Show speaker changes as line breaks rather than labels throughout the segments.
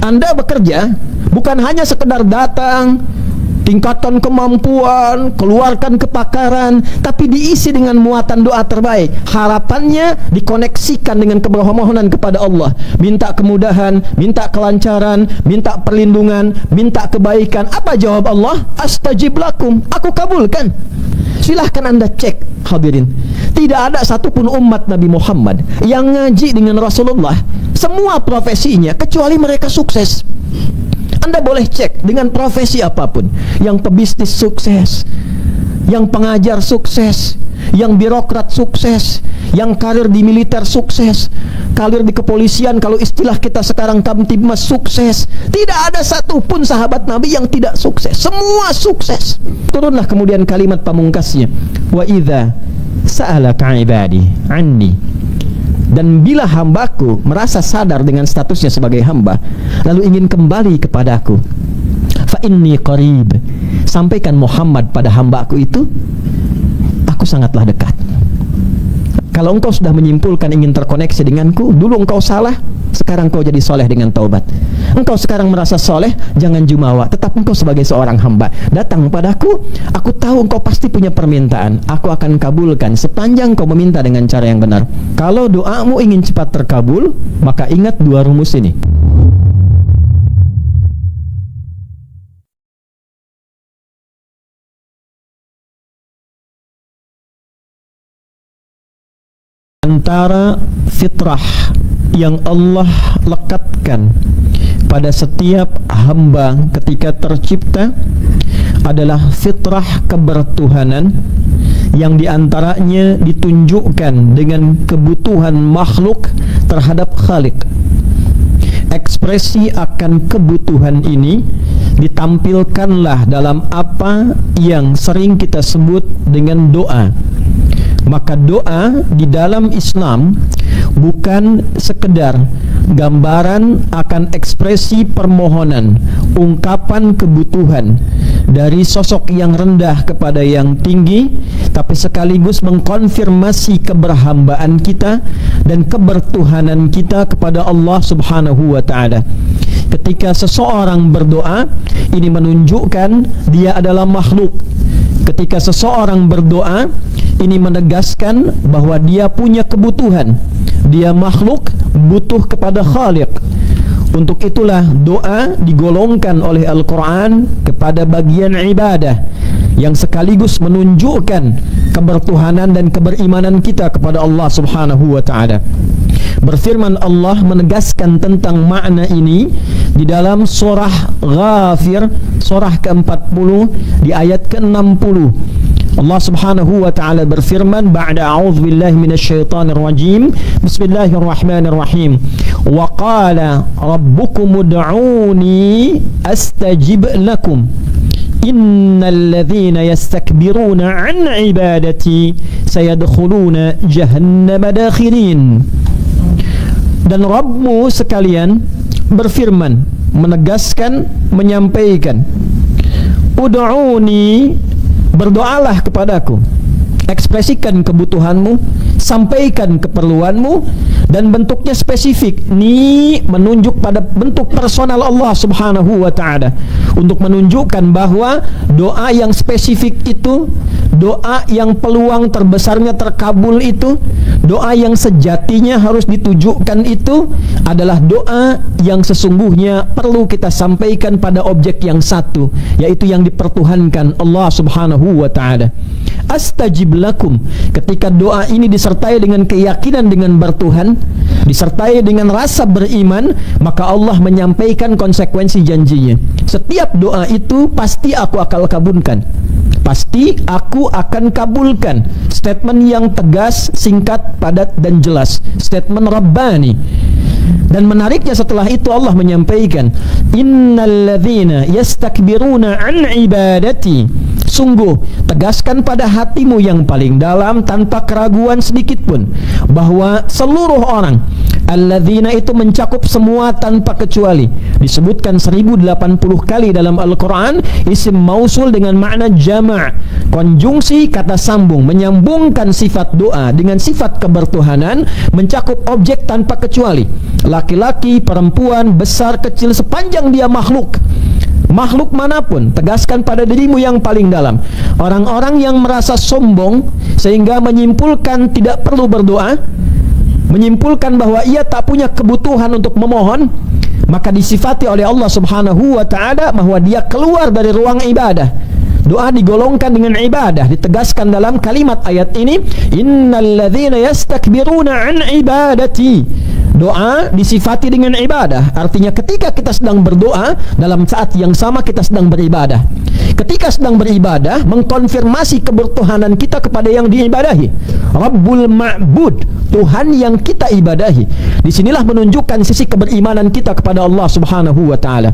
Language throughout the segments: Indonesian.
Anda bekerja bukan hanya sekedar datang, tingkatkan kemampuan, keluarkan kepakaran, tapi diisi dengan muatan doa terbaik. Harapannya dikoneksikan dengan permohonan kepada Allah, minta kemudahan, minta kelancaran, minta perlindungan, minta kebaikan. Apa jawab Allah? Astajib lakum, aku kabulkan. Silahkan Anda cek, hadirin. Tidak ada satupun umat Nabi Muhammad yang ngaji dengan Rasulullah semua profesinya kecuali mereka sukses. Anda boleh cek dengan profesi apapun. Yang pebisnis sukses, yang pengajar sukses, yang birokrat sukses, yang karir di militer sukses, karir di kepolisian, kalau istilah kita sekarang Kamtibmas sukses. Tidak ada satupun sahabat Nabi yang tidak sukses. Semua sukses. Turunlah kemudian kalimat pamungkasnya, wa idza sa'alaka ibadi anni, dan bila hambaku merasa sadar dengan statusnya sebagai hamba, lalu ingin kembali kepadaku, fa inni qarib, sampaikan Muhammad pada hambaku itu, aku sangatlah dekat. Kalau engkau sudah menyimpulkan ingin terkoneksi denganku, dulu engkau salah, sekarang engkau jadi soleh dengan taubat. Engkau sekarang merasa soleh, jangan jumawa, tetap engkau sebagai seorang hamba. Datang padaku, aku tahu engkau pasti punya permintaan, aku akan kabulkan sepanjang kau meminta dengan cara yang benar. Kalau doamu ingin cepat terkabul, maka ingat dua rumus ini. Antara fitrah yang Allah lekatkan pada setiap hamba ketika tercipta adalah fitrah kebertuhanan, yang diantaranya ditunjukkan dengan kebutuhan makhluk terhadap Khalik. Ekspresi akan kebutuhan ini ditampilkanlah dalam apa yang sering kita sebut dengan doa. Maka doa di dalam Islam bukan sekedar gambaran akan ekspresi permohonan, ungkapan kebutuhan dari sosok yang rendah kepada yang tinggi, tapi sekaligus mengkonfirmasi keberhambaan kita dan kebertuhanan kita kepada Allah Subhanahu wa ta'ala. Ketika seseorang berdoa, ini menunjukkan dia adalah makhluk. Ketika seseorang berdoa, ini menegaskan bahwa dia punya kebutuhan. Dia makhluk, butuh kepada Khaliq. Untuk itulah doa digolongkan oleh Al-Quran kepada bagian ibadah, yang sekaligus menunjukkan kebertuhanan dan keberimanan kita kepada Allah Subhanahu wa ta'ala. Berfirman Allah menegaskan tentang makna ini di dalam surah Ghafir, surah ke-40 di ayat ke-60. Allah Subhanahu wa ta'ala berfirman, ba'da a'udzu billahi minasyaitonir rajim, bismillahirrahmanirrahim, wa qala rabbukum ud'uni astajib lakum innal ladzina yastakbiruna an ibadati sayadkhuluna jahannama dakhirin. Dan Rabbmu sekalian berfirman, menegaskan, menyampaikan, ud'uni, berdoalah kepadaku, ekspresikan kebutuhanmu, sampaikan keperluanmu, dan bentuknya spesifik. Ini menunjuk pada bentuk personal Allah Subhanahu wa ta'ala, untuk menunjukkan bahwa doa yang spesifik itu, doa yang peluang terbesarnya terkabul itu, doa yang sejatinya harus ditujukan itu adalah doa yang sesungguhnya perlu kita sampaikan pada objek yang satu, yaitu yang dipertuhankan Allah Subhanahu wa ta'ala. Astajib lakum, ketika doa ini disertai dengan keyakinan dengan bertuhan, disertai dengan rasa beriman, maka Allah menyampaikan konsekuensi janjinya. Setiap doa itu pasti aku akan kabulkan, pasti aku akan kabulkan. Statement yang tegas, singkat, padat, dan jelas. Statement Rabbani. Dan menariknya setelah itu Allah menyampaikan, innal ladzina yastakbiruna an ibadati, sungguh tegaskan pada hatimu yang paling dalam tanpa keraguan sedikit pun bahwa seluruh orang, alladzina itu mencakup semua tanpa kecuali, Disebutkan 1080 kali dalam Al-Quran isim mausul dengan makna jama', konjungsi kata sambung, menyambungkan sifat doa dengan sifat kebertuhanan, mencakup objek tanpa kecuali, laki-laki, perempuan, besar, kecil, sepanjang dia makhluk manapun. Tegaskan pada dirimu yang paling dalam. Orang-orang yang merasa sombong sehingga menyimpulkan tidak perlu berdoa, menyimpulkan bahwa ia tak punya kebutuhan untuk memohon, maka disifati oleh Allah Subhanahu wa ta'ala bahwa dia keluar dari ruang ibadah. Doa digolongkan dengan ibadah. Ditegaskan dalam kalimat ayat ini, innal ladzina yastakbiruna an ibadati. Doa disifati dengan ibadah. Artinya ketika kita sedang berdoa, dalam saat yang sama kita sedang beribadah. Ketika sedang beribadah, mengkonfirmasi kebertuhanan kita kepada yang diibadahi, Rabbul Ma'bud, Tuhan yang kita ibadahi. Disinilah menunjukkan sisi keberimanan kita kepada Allah Subhanahu wa ta'ala.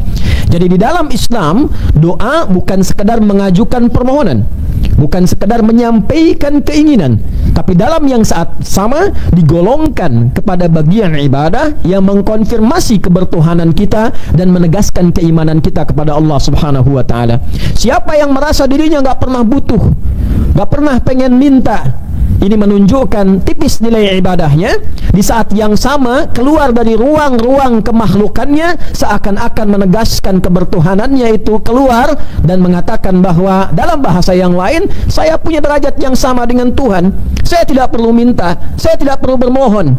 Jadi di dalam Islam, doa bukan sekadar mengajukan permohonan, bukan sekadar menyampaikan keinginan, tapi dalam yang saat sama digolongkan kepada bagian ibadah yang mengkonfirmasi kebertuhanan kita dan menegaskan keimanan kita kepada Allah Subhanahu wa ta'ala. Siapa yang merasa dirinya gak pernah butuh, gak pernah pengen minta, ini menunjukkan tipis nilai ibadahnya. Di saat yang sama keluar dari ruang-ruang kemakhlukannya, seakan-akan menegaskan kebertuhanannya itu keluar dan mengatakan bahwa dalam bahasa yang lain, saya punya derajat yang sama dengan Tuhan, saya tidak perlu minta, saya tidak perlu bermohon.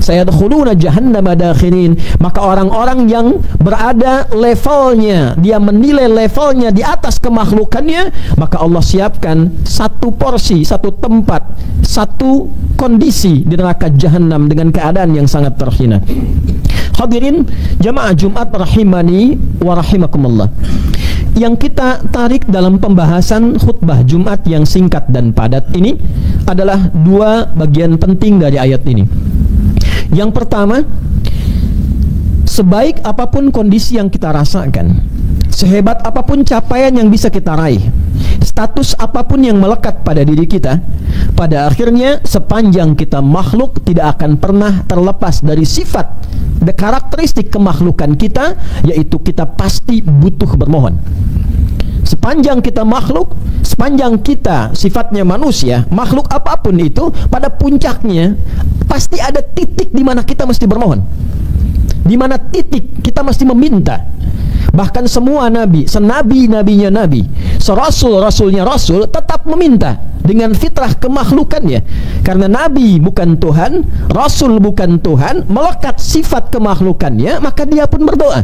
Sayadkhuluna jahannama dakhirin. Maka orang-orang yang berada levelnya, dia menilai levelnya di atas kemakhlukannya, maka Allah siapkan satu porsi, satu tempat, satu kondisi di neraka jahanam dengan keadaan yang sangat terhina. Hadirin jamaah Jumat rahimani wa rahimakumullah. Yang kita tarik dalam pembahasan khutbah Jumat yang singkat dan padat ini adalah dua bagian penting dari ayat ini. Yang pertama, sebaik apapun kondisi yang kita rasakan, sehebat apapun capaian yang bisa kita raih, status apapun yang melekat pada diri kita, pada akhirnya sepanjang kita makhluk tidak akan pernah terlepas dari sifat dan karakteristik kemakhlukan kita, yaitu kita pasti butuh bermohon. Sepanjang kita makhluk, sepanjang kita sifatnya manusia, makhluk apapun itu, pada puncaknya pasti ada titik di mana kita mesti bermohon, di mana titik kita mesti meminta. Bahkan semua nabi, senabi-nabinya nabi, serasul-rasulnya rasul, tetap meminta dengan fitrah kemakhlukannya. Karena nabi bukan Tuhan, rasul bukan Tuhan, melekat sifat kemakhlukannya, maka dia pun berdoa.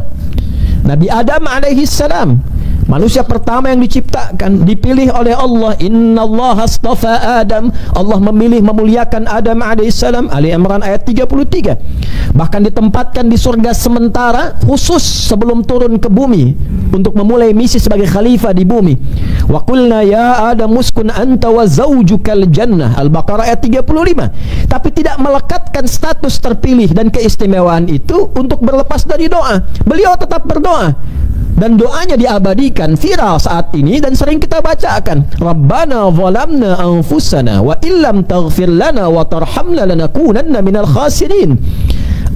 Nabi Adam alaihi salam, manusia pertama yang diciptakan, dipilih oleh Allah. Innallaha astafa Adam. Allah memilih, memuliakan Adam alaihissalam. Ali Imran ayat 33. Bahkan ditempatkan di surga sementara khusus sebelum turun ke bumi untuk memulai misi sebagai khalifah di bumi. Wa qulna ya Adam uskun anta wa zawjukal jannah. Al-Baqarah ayat 35. Tapi tidak melekatkan status terpilih dan keistimewaan itu untuk berlepas dari doa. Beliau tetap berdoa. Dan doanya diabadikan, viral saat ini dan sering kita bacakan. Rabbana zalamna anfusana wa illam taghfir lana wa tarhamna lanakunanna minal khasirin.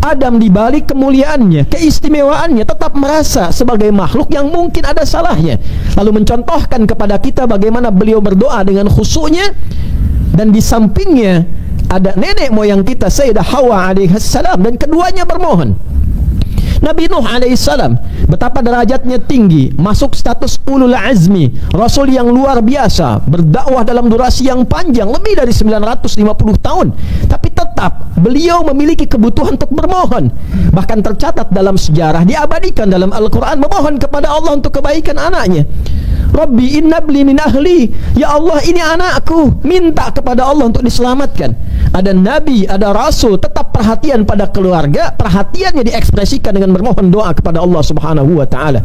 Adam dibalik kemuliaannya, keistimewaannya, tetap merasa sebagai makhluk yang mungkin ada salahnya. Lalu mencontohkan kepada kita bagaimana beliau berdoa dengan khusyuknya, dan di sampingnya ada nenek moyang kita Sayyidah Hawa alaihissalam, dan keduanya bermohon. Nabi Nuh alaihissalam, betapa derajatnya tinggi, masuk status ulul azmi, rasul yang luar biasa, berdakwah dalam durasi yang panjang, lebih dari 950 tahun, tapi tetap beliau memiliki kebutuhan untuk bermohon. Bahkan tercatat dalam sejarah, diabadikan dalam Al-Quran, memohon kepada Allah untuk kebaikan anaknya. Rabbi innabli min ahli, ya Allah ini anakku, minta kepada Allah untuk diselamatkan. Ada nabi, ada rasul, tetap perhatian pada keluarga, perhatiannya diekspresikan dengan bermohon doa kepada Allah Subhanahu wa ta'ala.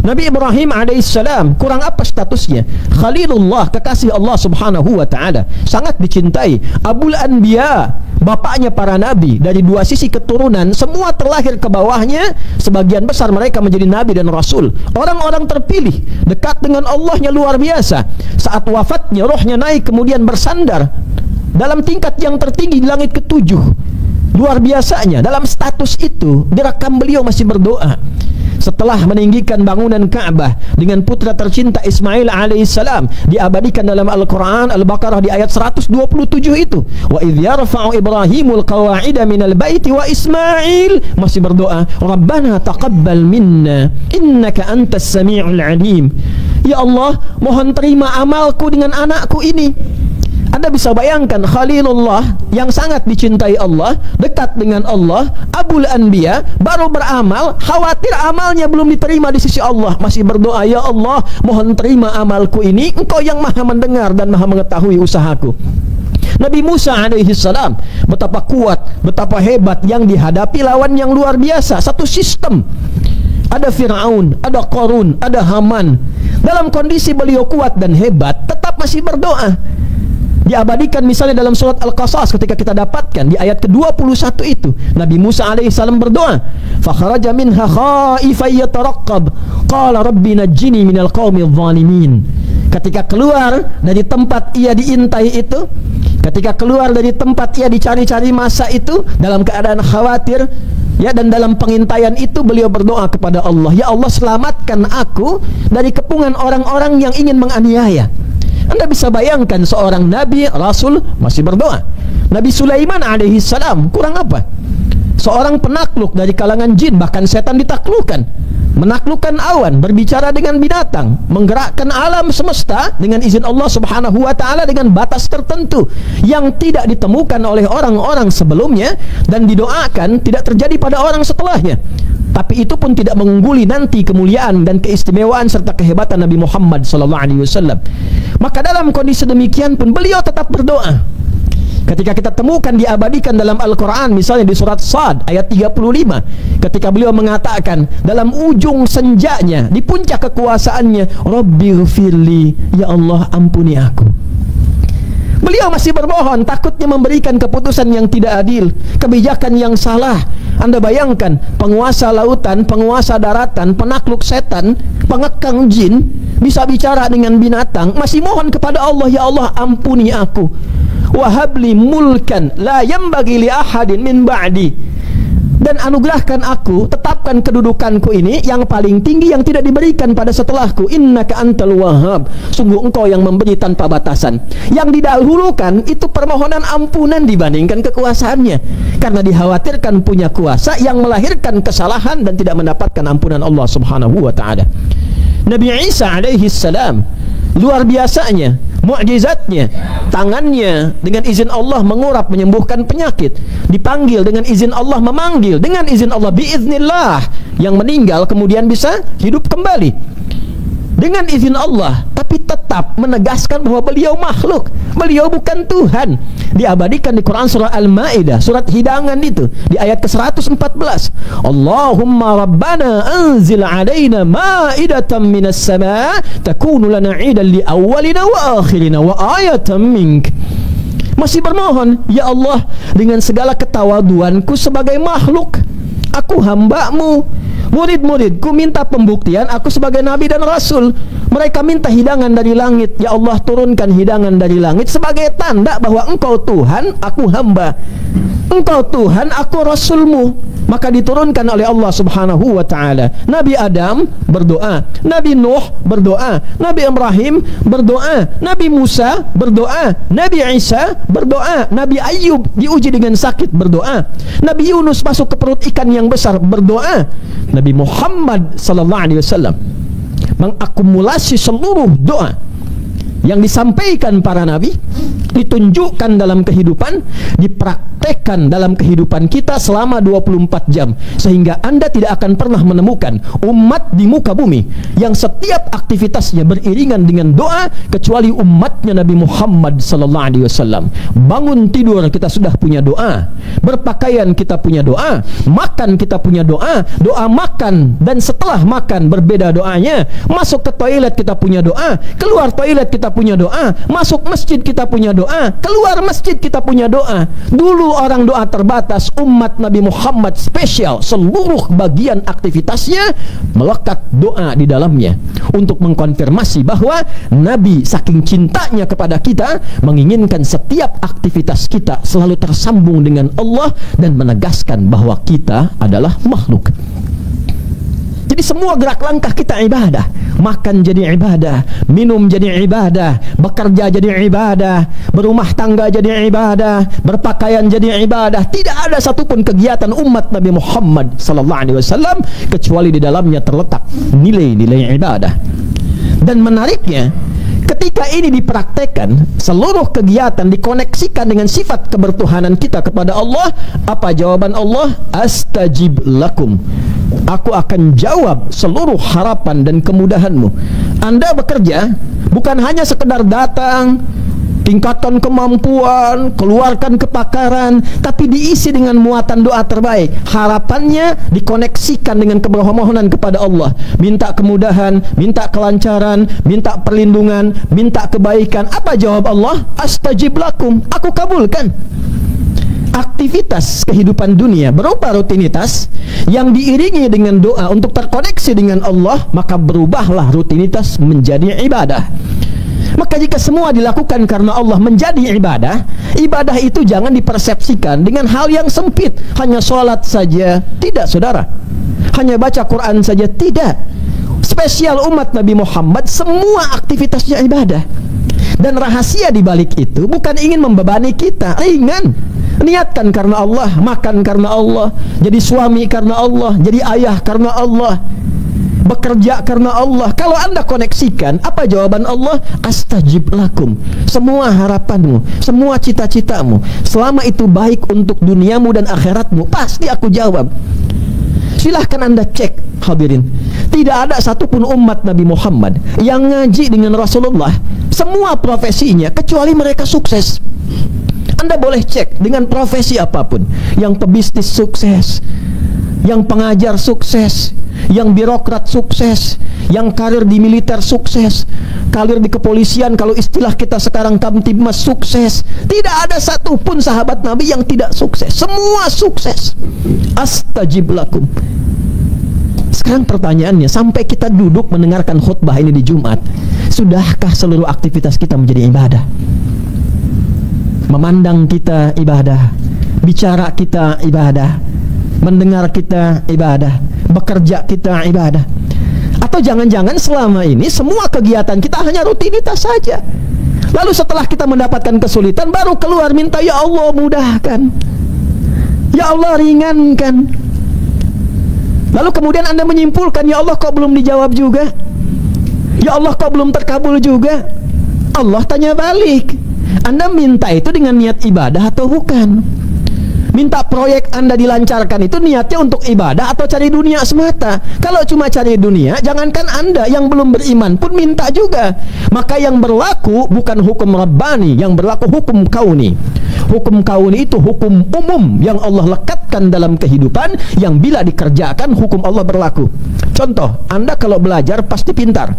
Nabi Ibrahim alaihissalam, kurang apa statusnya? Khalilullah, kekasih Allah Subhanahu wa ta'ala, sangat dicintai. Abul Anbiya, bapaknya para nabi, dari dua sisi keturunan, semua terlahir ke bawahnya, sebagian besar mereka menjadi nabi dan rasul, orang-orang terpilih, dekat dengan Allahnya luar biasa. Saat wafatnya, rohnya naik kemudian bersandar dalam tingkat yang tertinggi di langit ketujuh. Luar biasanya, dalam status itu direkam beliau masih berdoa. setelah meninggikan bangunan Ka'bah dengan putra tercinta Ismail alaihissalam, diabadikan dalam Al-Quran Al-Baqarah di ayat 127 itu, wa idh yarfa'u Ibrahimul qawa'ida minal baiti wa Ismail, masih berdoa, Rabbana taqabbal minna innaka antas sami'ul alim. Ya Allah, mohon terima amalku dengan anakku ini. Anda bisa bayangkan Khalilullah yang sangat dicintai Allah, dekat dengan Allah, Abul Anbiya, baru beramal, khawatir amalnya belum diterima di sisi Allah, masih berdoa, ya Allah, mohon terima amalku ini, Engkau yang maha mendengar dan maha mengetahui usahaku. Nabi Musa alaihissalam, betapa kuat, betapa hebat yang dihadapi lawan yang luar biasa, satu sistem. Ada Fir'aun, ada Qarun, ada Haman. Dalam kondisi beliau kuat dan hebat, tetap masih berdoa. Diabadikan misalnya dalam surat Al-Qasas ketika kita dapatkan di ayat ke-21 itu, Nabi Musa alaihissalam berdoa, fakharaja minha khaifan yataraqqab qala rabbi najjini minal qaumidh dhalimin. Ketika keluar dari tempat ia diintai itu, ketika keluar dari tempat ia dicari-cari masa itu, dalam keadaan khawatir, ya, dan dalam pengintaian itu beliau berdoa kepada Allah, ya Allah, selamatkan aku dari kepungan orang-orang yang ingin menganiaya. Anda bisa bayangkan seorang nabi, rasul masih berdoa. Nabi Sulaiman alaihissalam kurang apa? Seorang penakluk dari kalangan jin, bahkan setan ditaklukkan, menaklukkan awan, berbicara dengan binatang, menggerakkan alam semesta dengan izin Allah subhanahu wa ta'ala dengan batas tertentu yang tidak ditemukan oleh orang-orang sebelumnya dan didoakan tidak terjadi pada orang setelahnya. Tapi itu pun tidak mengungguli nanti kemuliaan dan keistimewaan serta kehebatan Nabi Muhammad SAW. Maka dalam kondisi demikian pun beliau tetap berdoa. Ketika kita temukan diabadikan dalam Al-Quran, misalnya di surat Sad ayat 35, ketika beliau mengatakan dalam ujung senjanya, di puncak kekuasaannya, Rabbighfirli, ya Allah ampuni aku. Beliau masih bermohon, takutnya memberikan keputusan yang tidak adil, kebijakan yang salah. Anda bayangkan, penguasa lautan, penguasa daratan, penakluk setan, pengekang jin, bisa bicara dengan binatang, masih mohon kepada Allah, ya Allah ampuni aku. Wahabli mulkan la yambagi li ahadin min ba'di, dan anugerahkan aku, tetapkan kedudukanku ini yang paling tinggi yang tidak diberikan pada setelahku. Innaka antal wahhab, sungguh engkau yang memberi tanpa batasan. Yang didahulukan itu permohonan ampunan dibandingkan kekuasaannya, karena dikhawatirkan punya kuasa yang melahirkan kesalahan dan tidak mendapatkan ampunan Allah subhanahu wa ta'ala. Nabi Isa alaihi salam, luar biasanya mukjizatnya, tangannya dengan izin Allah mengurap menyembuhkan penyakit, dipanggil dengan izin Allah, memanggil dengan izin Allah, biiznillah, yang meninggal kemudian bisa hidup kembali dengan izin Allah, tapi tetap menegaskan bahwa beliau makhluk, beliau bukan Tuhan. Diabadikan di Quran surah Al-Maidah, surat hidangan itu, di ayat ke-114, Allahumma rabbana anzil alaina ma'idatan minas sama' takunu lana 'idan li awwalina wa akhirina wa ayatan mink. Masih bermohon, ya Allah, dengan segala ketawaduanku sebagai makhluk, aku hamba-Mu, murid-muridku minta pembuktian aku sebagai nabi dan rasul. Mereka minta hidangan dari langit, ya Allah turunkan hidangan dari langit sebagai tanda bahwa Engkau Tuhan, aku hamba. Engkau Tuhan, aku Rasul-Mu. Maka diturunkan oleh Allah subhanahu wa ta'ala. Nabi Adam berdoa, Nabi Nuh berdoa, Nabi Ibrahim berdoa, Nabi Musa berdoa, Nabi Isa berdoa, Nabi Ayub diuji dengan sakit berdoa, Nabi Yunus masuk ke perut ikan yang besar berdoa. Nabi Muhammad sallallahu alaihi wasallam mengakumulasi seluruh doa yang disampaikan para nabi, ditunjukkan dalam kehidupan, dipraktekkan dalam kehidupan kita selama 24 jam, sehingga Anda tidak akan pernah menemukan umat di muka bumi yang setiap aktivitasnya beriringan dengan doa kecuali umatnya Nabi Muhammad sallallahu alaihi wasallam. Bangun tidur kita sudah punya doa, berpakaian kita punya doa, makan kita punya doa, doa makan dan setelah makan berbeda doanya, masuk ke toilet kita punya doa, keluar toilet kita punya doa, masuk masjid kita punya doa, keluar masjid kita punya doa. Dulu orang doa terbatas, umat Nabi Muhammad spesial, seluruh bagian aktivitasnya melekat doa di dalamnya untuk mengkonfirmasi bahwa Nabi saking cintanya kepada kita menginginkan setiap aktivitas kita selalu tersambung dengan Allah dan menegaskan bahwa kita adalah makhluk. Jadi semua gerak langkah kita ibadah. Makan jadi ibadah, minum jadi ibadah, bekerja jadi ibadah, berumah tangga jadi ibadah, berpakaian jadi ibadah. Tidak ada satupun kegiatan umat Nabi Muhammad sallallahu alaihi wasallam kecuali di dalamnya terletak nilai-nilai ibadah. Dan menariknya, ketika ini dipraktekkan, seluruh kegiatan dikoneksikan dengan sifat kebertuhanan kita kepada Allah. Apa jawaban Allah? Astajib lakum. Aku akan jawab seluruh harapan dan kemudahanmu. Anda bekerja bukan hanya sekedar datang, tingkatkan kemampuan, keluarkan kepakaran, tapi diisi dengan muatan doa terbaik. Harapannya dikoneksikan dengan permohonan kepada Allah. Minta kemudahan, minta kelancaran, minta perlindungan, minta kebaikan. Apa jawab Allah? Astajib lakum. Aku kabulkan. Aktivitas kehidupan dunia berupa rutinitas yang diiringi dengan doa untuk terkoneksi dengan Allah, maka berubahlah rutinitas menjadi ibadah. Maka jika semua dilakukan karena Allah menjadi ibadah, ibadah itu jangan dipersepsikan dengan hal yang sempit. Hanya sholat saja, tidak saudara. Hanya baca Quran saja, tidak. Spesial umat Nabi Muhammad, semua aktivitasnya ibadah. Dan rahasia di balik itu bukan ingin membebani kita, ringan. Niatkan karena Allah, makan karena Allah, jadi suami karena Allah, jadi ayah karena Allah, bekerja karena Allah. Kalau Anda koneksikan, apa jawaban Allah? Astajib lakum. Semua harapanmu, semua cita-citamu, selama itu baik untuk duniamu dan akhiratmu, pasti aku jawab. Silahkan Anda cek, hadirin. Tidak ada satupun umat Nabi Muhammad yang ngaji dengan Rasulullah, semua profesinya kecuali mereka sukses. Anda boleh cek dengan profesi apapun. Yang pebisnis sukses, yang pengajar sukses, yang birokrat sukses, yang karir di militer sukses, karir di kepolisian, kalau istilah kita sekarang Kamtibmas sukses. Tidak ada satupun sahabat Nabi yang tidak sukses. Semua sukses. Astajib lakum. Sekarang pertanyaannya, sampai kita duduk mendengarkan khutbah ini di Jumat, sudahkah seluruh aktivitas kita menjadi ibadah? Memandang kita ibadah, bicara kita ibadah, mendengar kita ibadah, bekerja kita ibadah. Atau jangan-jangan selama ini semua kegiatan kita hanya rutinitas saja. Lalu setelah kita mendapatkan kesulitan baru keluar minta, ya Allah mudahkan, ya Allah ringankan. Lalu kemudian Anda menyimpulkan, ya Allah kok belum dijawab juga, ya Allah kok belum terkabul juga. Allah tanya balik, Anda minta itu dengan niat ibadah atau bukan? Minta proyek Anda dilancarkan itu niatnya untuk ibadah atau cari dunia semata? Kalau cuma cari dunia, jangankan Anda yang belum beriman pun minta juga. Maka yang berlaku bukan hukum Rabbani, yang berlaku hukum kauni. Hukum kauni itu hukum umum yang Allah lekatkan dalam kehidupan, yang bila dikerjakan hukum Allah berlaku. Contoh, Anda kalau belajar pasti pintar.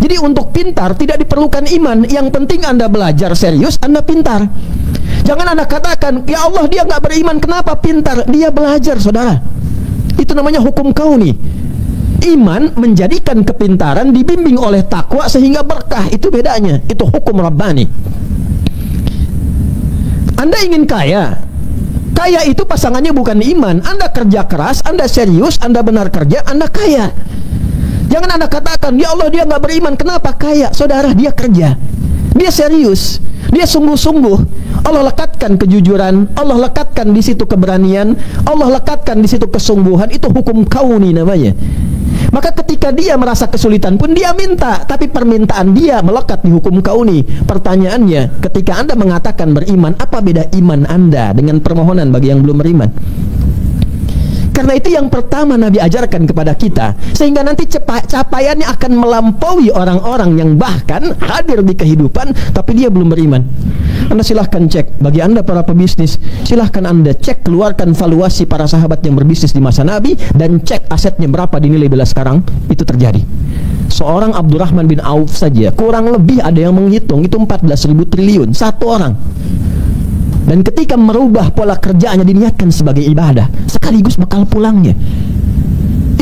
Jadi untuk pintar tidak diperlukan iman, yang penting Anda belajar serius, Anda pintar. Jangan Anda katakan, ya Allah dia nggak beriman, kenapa pintar? Dia belajar, saudara. Itu namanya hukum kauni. Iman menjadikan kepintaran dibimbing oleh takwa sehingga berkah, itu bedanya. Itu hukum Rabbani. Anda ingin kaya, kaya itu pasangannya bukan iman. Anda kerja keras, Anda serius, Anda benar kerja, Anda kaya. Jangan Anda katakan, ya Allah dia nggak beriman, kenapa kaya? Saudara, dia kerja, dia serius, dia sungguh-sungguh. Allah lekatkan kejujuran, Allah lekatkan di situ keberanian, Allah lekatkan di situ kesungguhan. Itu hukum kauni namanya. Maka ketika dia merasa kesulitan pun dia minta, tapi permintaan dia melekat di hukum kauni. Pertanyaannya, ketika Anda mengatakan beriman, apa beda iman Anda dengan permohonan bagi yang belum beriman? Karena itu yang pertama Nabi ajarkan kepada kita, sehingga nanti capaiannya akan melampaui orang-orang yang bahkan hadir di kehidupan tapi dia belum beriman. Anda silahkan cek, bagi Anda para pebisnis, silahkan Anda cek, keluarkan valuasi para sahabat yang berbisnis di masa Nabi, dan cek asetnya berapa dinilai bila sekarang itu terjadi. Seorang Abdurrahman bin Auf saja kurang lebih ada yang menghitung itu 14.000 triliun satu orang. Dan ketika merubah pola kerjaannya diniatkan sebagai ibadah, sekaligus bekal pulangnya.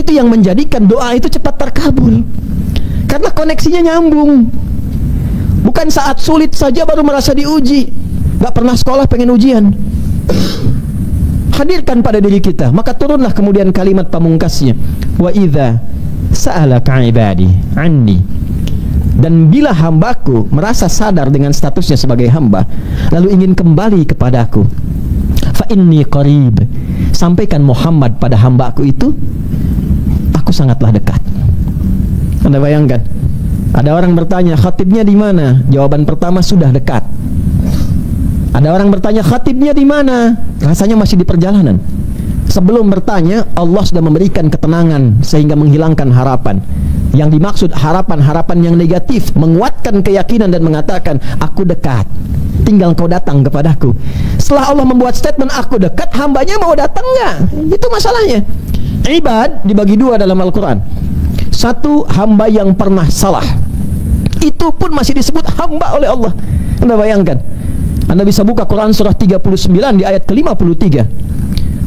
Itu yang menjadikan doa itu cepat terkabul, karena koneksinya nyambung. Bukan saat sulit saja baru merasa diuji. Gak pernah sekolah pengen ujian. Hadirkan pada diri kita, maka turunlah kemudian kalimat pamungkasnya, wa idza sa'alaka ibadi anni, dan bila hambaku merasa sadar dengan statusnya sebagai hamba lalu ingin kembali kepadaku, fa inni qarib, sampaikan Muhammad pada hambaku itu, aku sangatlah dekat. Anda bayangkan, ada orang bertanya, khatibnya di mana? Jawaban pertama, sudah dekat. Ada orang bertanya, khatibnya di mana? Rasanya masih di perjalanan. Sebelum bertanya, Allah sudah memberikan ketenangan sehingga menghilangkan harapan. Yang dimaksud harapan-harapan yang negatif, menguatkan keyakinan dan mengatakan, aku dekat, tinggal kau datang kepadaku. Setelah Allah membuat statement aku dekat, hambanya mau datang enggak? Itu masalahnya. Ibad dibagi dua dalam Al-Quran. Satu, hamba yang pernah salah, itu pun masih disebut hamba oleh Allah. Anda bayangkan, Anda bisa buka Quran surah 39 di ayat ke-53.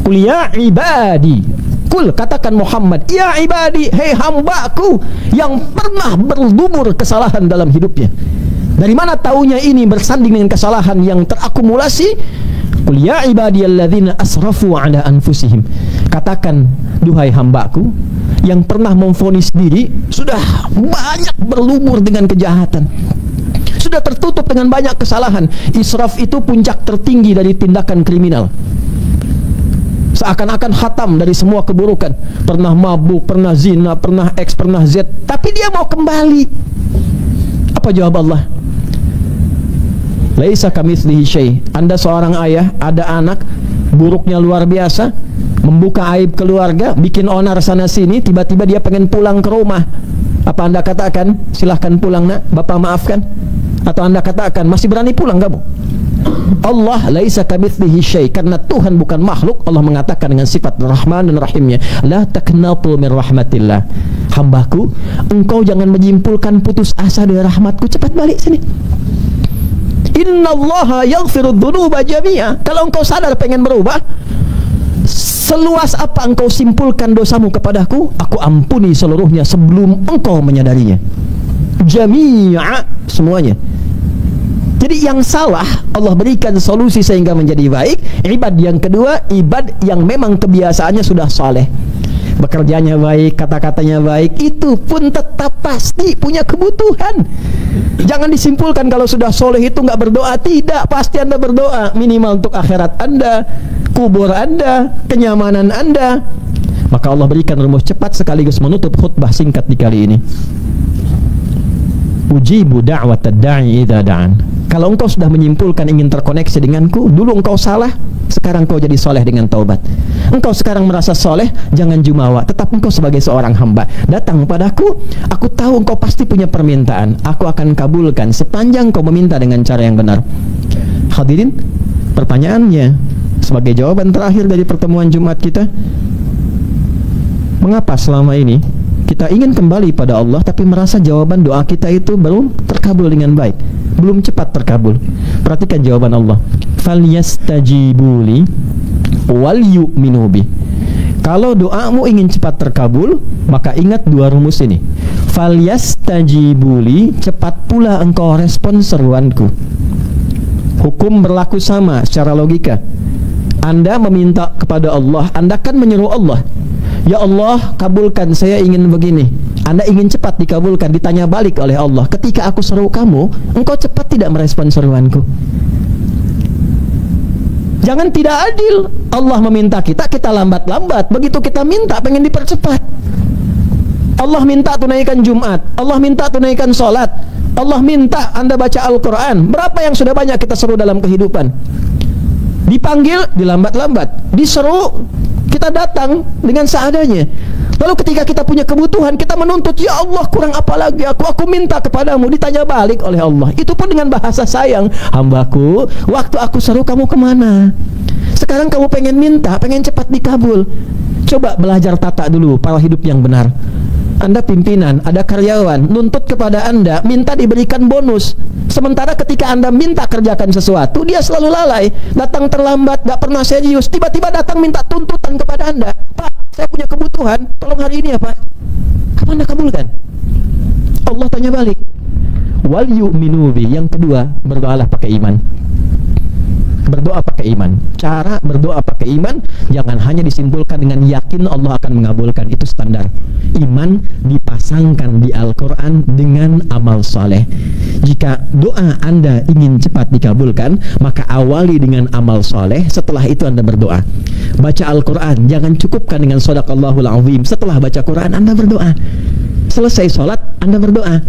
Qul ya ibadi, Qul, katakan Muhammad, ya ibadi, hei hambaku yang pernah berlumur kesalahan dalam hidupnya. Dari mana taunya ini bersanding dengan kesalahan yang terakumulasi? Qul ya ibadiyalladzina asrafu ala anfusihim, katakan duhai hambaku yang pernah memvonis diri sudah banyak berlumur dengan kejahatan, sudah tertutup dengan banyak kesalahan. Israf itu puncak tertinggi dari tindakan kriminal. Seakan-akan khatam dari semua keburukan. Pernah mabuk, pernah zina, pernah X, pernah Z, tapi dia mau kembali. Apa jawab Allah? Laisa kamitslihi syai'. Anda seorang ayah, ada anak, buruknya luar biasa, membuka aib keluarga, bikin onar sana sini, tiba-tiba dia pengen pulang ke rumah. Apa Anda katakan, silahkan pulang nak, Bapak maafkan? Atau Anda katakan, masih berani pulang kamu? Allah laisa kamitslihi syai', karena Tuhan bukan makhluk. Allah mengatakan dengan sifat Rahman dan Rahimnya, la taqnatu min rahmatillah. Hambaku, engkau jangan menyimpulkan putus asa dari rahmatku, cepat balik sini. Innallaha yaghfiru dzunuba jami'a. Kalau engkau sadar pengen berubah, seluas apa engkau simpulkan dosamu kepadaku, aku ampuni seluruhnya sebelum engkau menyadarinya. Jami'a, semuanya. Jadi yang salah Allah berikan solusi sehingga menjadi baik. Ibad yang kedua, ibad yang memang kebiasaannya sudah saleh, bekerjanya baik, kata-katanya baik, itu pun tetap pasti punya kebutuhan. Jangan disimpulkan kalau sudah soleh itu nggak berdoa. Tidak, pasti Anda berdoa, minimal untuk akhirat Anda, kubur Anda, kenyamanan Anda. Maka Allah berikan rumus cepat sekaligus menutup khutbah singkat di kali ini. Ujibu da'watad da'i idza da'an. Kalau engkau sudah menyimpulkan ingin terkoneksi denganku, dulu engkau salah, sekarang engkau jadi soleh dengan taubat. Engkau sekarang merasa soleh, jangan jumawa, tetap engkau sebagai seorang hamba. Datang padaku, aku tahu engkau pasti punya permintaan, aku akan kabulkan sepanjang engkau meminta dengan cara yang benar. Hadirin, pertanyaannya sebagai jawaban terakhir dari pertemuan Jumat kita, mengapa selama ini kita ingin kembali pada Allah tapi merasa jawaban doa kita itu belum terkabul dengan baik, belum cepat terkabul? Perhatikan jawaban Allah, falyastajibuli wal yu'minu bi. Kalau doamu ingin cepat terkabul, maka ingat dua rumus ini. Falyastajibuli, cepat pula engkau respon seruanku. Hukum berlaku sama secara logika. Anda meminta kepada Allah, Anda kan menyeru Allah, ya Allah, kabulkan, saya ingin begini. Anda ingin cepat dikabulkan, ditanya balik oleh Allah, ketika aku seru kamu, engkau cepat tidak merespon seruanku. Jangan tidak adil. Allah meminta kita, kita lambat-lambat. Begitu kita minta, pengen dipercepat. Allah minta tunaikan Jumat, Allah minta tunaikan sholat, Allah minta Anda baca Al-Quran. Berapa yang sudah banyak kita seru dalam kehidupan? Dipanggil, dilambat-lambat. Diseru, kita datang dengan seadanya. Lalu ketika kita punya kebutuhan, kita menuntut, ya Allah, kurang apa lagi aku minta kepadamu, ditanya balik oleh Allah. Itu pun dengan bahasa sayang, hambaku, waktu aku seru kamu kemana? Sekarang kamu pengen minta, pengen cepat dikabul. Coba belajar tata dulu pola hidup yang benar. Anda pimpinan, ada karyawan, nuntut kepada Anda, minta diberikan bonus. Sementara ketika Anda minta kerjakan sesuatu, dia selalu lalai, datang terlambat, gak pernah serius. Tiba-tiba datang minta tuntutan kepada Anda, Pak, saya punya kebutuhan, tolong hari ini ya Pak. Kapan Anda kabulkan? Allah tanya balik, wal yu'minu bi. Yang kedua, berdoalah pakai iman. berdoa pakai iman. Cara berdoa pakai iman jangan hanya disimpulkan dengan yakin Allah akan mengabulkan, itu standar. Iman dipasangkan di Al-Quran dengan amal soleh. Jika doa Anda ingin cepat dikabulkan, maka awali dengan amal soleh, setelah itu Anda berdoa. Baca Al-Quran, jangan cukupkan dengan Shadaqallahul Azim. Setelah baca Quran, Anda berdoa. Selesai sholat, Anda berdoa.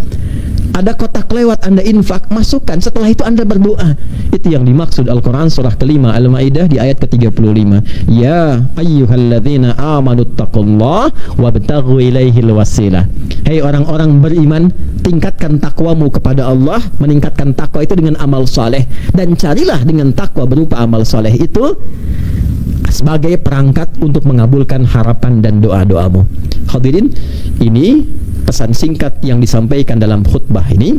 Ada kotak lewat, Anda infak, masukkan. Setelah itu Anda berdoa. Itu yang dimaksud Al-Quran surah kelima Al-Ma'idah di ayat ke-35. Ya ayyuhalladzina amanu taqullah wabtaghu ilaihil wasilah. Hei orang-orang beriman, tingkatkan takwamu kepada Allah. Meningkatkan takwa itu dengan amal saleh, dan carilah dengan takwa berupa amal saleh itu sebagai perangkat untuk mengabulkan harapan dan doa-doamu. Hadirin, ini pesan singkat yang disampaikan dalam khutbah ini.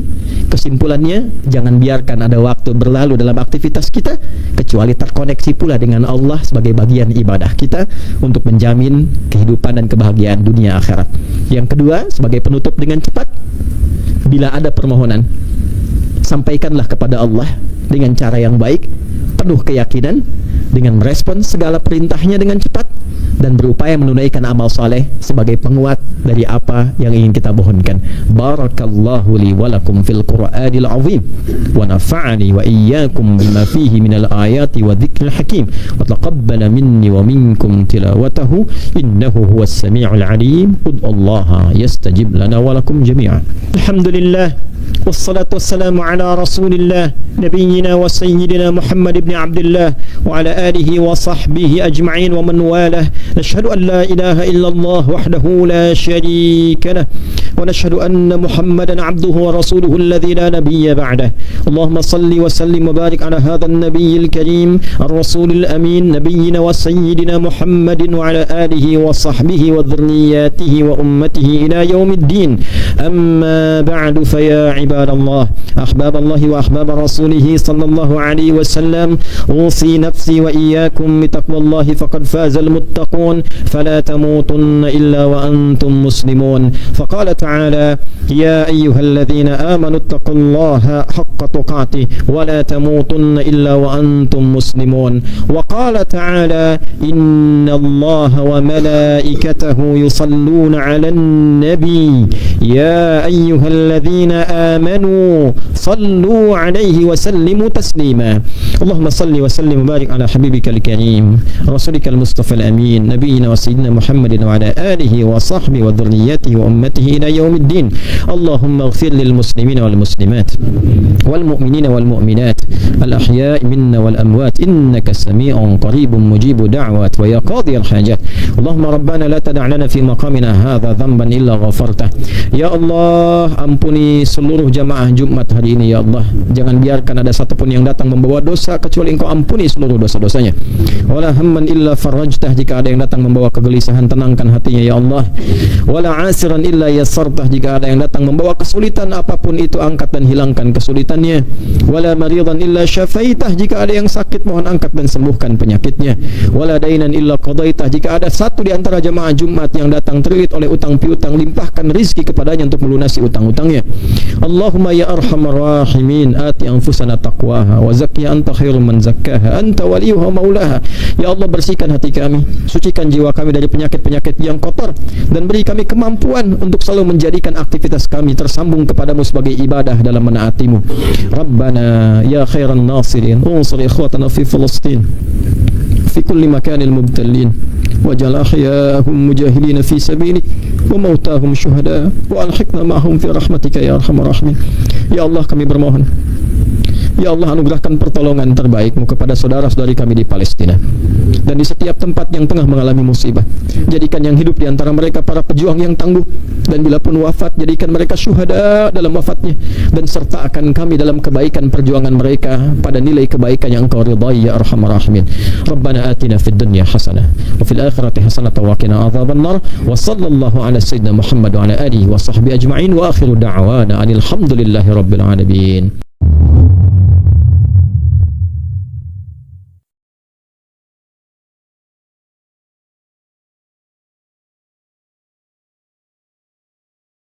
Kesimpulannya, jangan biarkan ada waktu berlalu dalam aktivitas kita kecuali terkoneksi pula dengan Allah sebagai bagian ibadah kita untuk menjamin kehidupan dan kebahagiaan dunia akhirat. Yang kedua, sebagai penutup dengan cepat, bila ada permohonan, sampaikanlah kepada Allah dengan cara yang baik, penuh keyakinan, dengan merespons segala perintahnya dengan cepat, dan berupaya menunaikan amal saleh sebagai penguat dari apa yang ingin kita mohonkan. Barakallahu li wa lakum fil Qur'anil azim wa nafa'ani wa iyyakum bima fihi minal ayati wa dzikril hakim wa taqabbala minni wa minkum tilawatahu innahu huwas samiul alim. Ud'ullaha yastajib lana wa lakum jami'an. Alhamdulillah wassalatu wassalamu ala rasulillah nabiyyina wa sayyidina Muhammad ibn Abdullah wa ala alihi wa sahbihi ajma'in wa man walah. Nashhadu an la ilaha illallah wahdahu la sharika lah wa nashhadu anna Muhammadan abduhu wa rasuluhu alladhi la nabiyya ba'dah. Allahumma salli wa sallim wa barik ala hadha an-nabiyyil karim ar-rasulil amin nabiyyina wa sayyidina Muhammadin wa ala alihi wa sahbihi wa dhurriyyatihi wa ummatihi ila yaumiddin. Amma ba'du, fa ya ibadallah ahbaballahi wa ahbab rasulih sallallahu alaihi wasallam, usi nafsi wa iyyakum bitaqwallahi faqad fazal muttaqun fala tamutunna illa wa antum muslimun. Faqala ta'ala ya ayyuhalladzina amanu taqullaha haqqa tuqatih wa la tamutunna illa wa antum muslimun. Wa qala ta'ala innallaha wa malaikatahu yusalluna 'alan nabi ya ayyuhalladzina amanu sallu 'alaihi wa sallimu taslima. Allahumma salli wa sallim wa barik ala habibikal karim rasulikal mustafal amin nabiyina wa sayyidina Muhammadin wa ala alihi wa sahbihi wa dhurriyyatihi wa ummatihi ila yaumiddin. Allahumma ighfir lil muslimina wal muslimat wal mu'minina wal mu'minat al ahya'i minna wal amwat innaka sami'un qaribun mujibu da'wat wa ya qadiyal hajat. Allahumma rabbana la tada' lana fi maqamina hadha dhanban illa ghafartah. Ya Allah, ampuni seluruh jamaah Jumat hari ini ya Allah. Jangan biarkan ada satupun yang datang membawa dosa kecuali Engkau ampuni seluruh dosa-dosanya. Wala hamman illa farajtah, jika ada yang datang membawa kegelisahan tenangkan hatinya ya Allah. Wala asiran illa yassartah, jika ada yang datang membawa kesulitan apapun itu angkat dan hilangkan kesulitannya. Wala maridan illa syafaitah, jika ada yang sakit mohon angkat dan sembuhkan penyakitnya. Wala dainan illa qadaitah, jika ada satu di antara jamaah Jumat yang datang terlilit oleh utang piutang, limpahkan rizki kepadanya untuk melunasi utang-utangnya. Allahumma ya arhamar rahimin ati anfusana taqwaha wa zakkiha anta khairul man zakkaha anta waliyuha maulaha. Ya Allah, bersihkan hati kami, sucikan jiwa kami dari penyakit-penyakit yang kotor, dan beri kami kemampuan untuk selalu menjadikan aktivitas kami tersambung kepadamu sebagai ibadah dalam menaatimu. Rabbana ya khairan nasirin unsur ikhwatana fi Filistin fi kulli makanil mubtalin waj'al ahya'ahum mujahidin fi sabilik wa mautahum syuhada wa alhiqna ma'hum fi rahmatika ya arhamar rahimin. Ya Allah, kami bermohon, ya Allah, anugerahkan pertolongan terbaik-Mu kepada saudara-saudari kami di Palestina dan di setiap tempat yang tengah mengalami musibah. Jadikan yang hidup di antara mereka para pejuang yang tangguh, dan bila pun wafat jadikan mereka syuhada dalam wafatnya, dan sertakan kami dalam kebaikan perjuangan mereka pada nilai kebaikan yang Engkau ridai ya arhamar rahimin. Rabbana atina fid dunya hasanah wa fil akhirati hasanah wa qina adzabannar. Wa sallallahu ala sayyidina Muhammad wa ala alihi wa sahbihi ajma'in wa akhiru da'wana alhamdulillahi rabbil alamin.